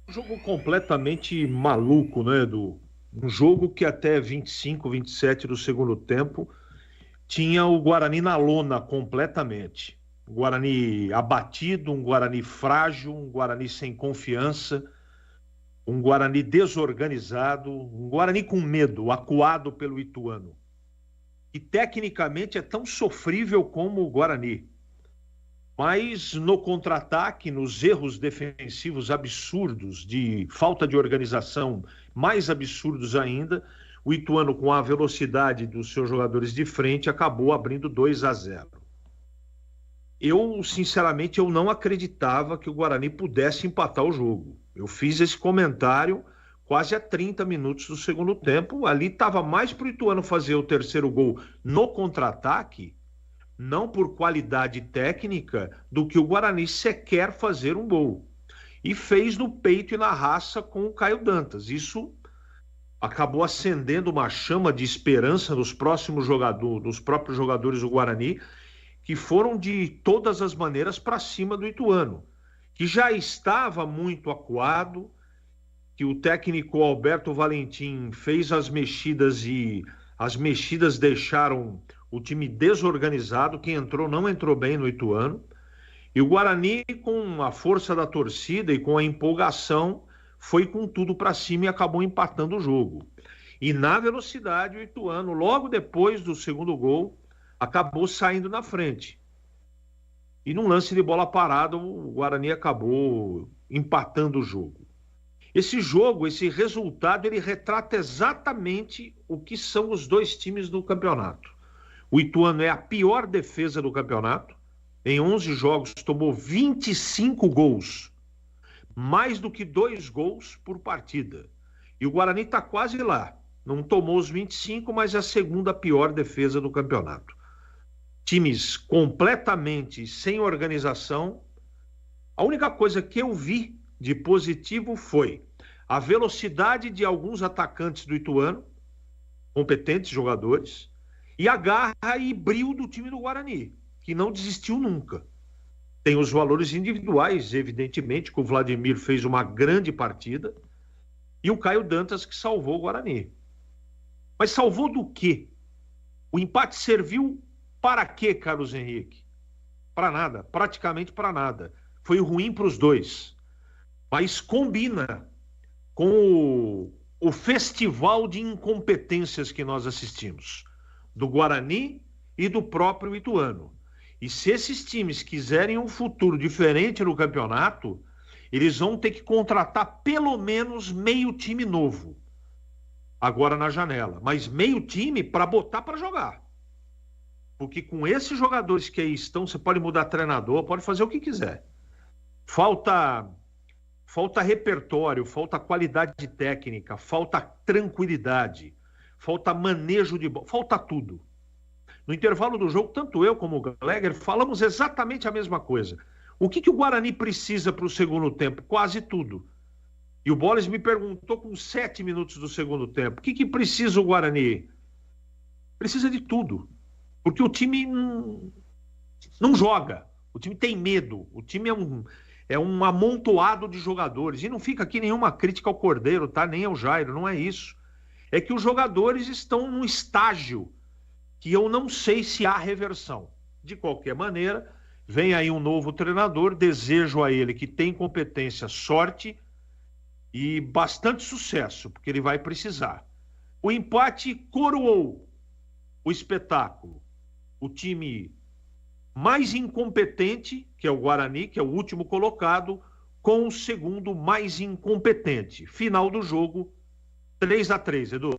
Um jogo completamente maluco, né, Edu? Um jogo que até 25, 27 do segundo tempo tinha o Guarani na lona completamente. Um Guarani abatido, um Guarani frágil, um Guarani sem confiança, um Guarani desorganizado, um Guarani com medo, acuado pelo Ituano. E tecnicamente é tão sofrível como o Guarani. Mas no contra-ataque, nos erros defensivos absurdos, de falta de organização mais absurdos ainda, o Ituano, com a velocidade dos seus jogadores de frente, acabou abrindo 2-0. Eu, sinceramente, eu não acreditava que o Guarani pudesse empatar o jogo. Eu fiz esse comentário quase a 30 minutos do segundo tempo. Ali estava mais para o Ituano fazer o terceiro gol no contra-ataque, não por qualidade técnica, do que o Guarani sequer fazer um gol. E fez no peito e na raça com o Caio Dantas. Isso acabou acendendo uma chama de esperança nos próximos jogadores, nos próprios jogadores do Guarani, que foram de todas as maneiras para cima do Ituano, que já estava muito acuado, que o técnico Alberto Valentim fez as mexidas e as mexidas deixaram o time desorganizado. Quem entrou não entrou bem no Ituano. E o Guarani, com a força da torcida e com a empolgação, foi com tudo para cima e acabou empatando o jogo. E na velocidade, o Ituano, logo depois do segundo gol, acabou saindo na frente. E num lance de bola parada, o Guarani acabou empatando o jogo. Esse jogo, esse resultado, ele retrata exatamente o que são os dois times do campeonato. O Ituano é a pior defesa do campeonato. Em 11 jogos, tomou 25 gols. Mais do que 2 gols por partida. E o Guarani está quase lá. Não tomou os 25, mas é a segunda pior defesa do campeonato. Times completamente sem organização. A única coisa que eu vi de positivo foi a velocidade de alguns atacantes do Ituano, competentes jogadores, e a garra e brio do time do Guarani, que não desistiu nunca. Tem os valores individuais, evidentemente, que o Vladimir fez uma grande partida, e o Caio Dantas que salvou o Guarani. Mas salvou do quê? O empate serviu para quê, Carlos Henrique? Para nada, praticamente para nada. Foi ruim para os dois. Mas combina com o festival de incompetências que nós assistimos, do Guarani e do próprio Ituano. E se esses times quiserem um futuro diferente no campeonato, eles vão ter que contratar pelo menos meio time novo, agora na janela. Mas meio time para botar para jogar. Porque com esses jogadores que aí estão, você pode mudar treinador, pode fazer o que quiser. Falta repertório, falta qualidade técnica, falta tranquilidade, falta manejo de bola, falta tudo. No intervalo do jogo, tanto eu como o Gleger falamos exatamente a mesma coisa. O que o Guarani precisa para o segundo tempo? Quase tudo. E o Boles me perguntou com 7 minutos do segundo tempo, o que precisa o Guarani? Precisa de tudo. Porque o time não joga, o time tem medo, o time é um amontoado de jogadores. E não fica aqui nenhuma crítica ao Cordeiro, tá? Nem ao Jairo, não é isso. É que os jogadores estão num estágio que eu não sei se há reversão. De qualquer maneira, vem aí um novo treinador, desejo a ele que tem competência, sorte e bastante sucesso, porque ele vai precisar. O empate coroou o espetáculo. O time mais incompetente, que é o Guarani, que é o último colocado, com o segundo mais incompetente. Final do jogo, 3-3, Edu.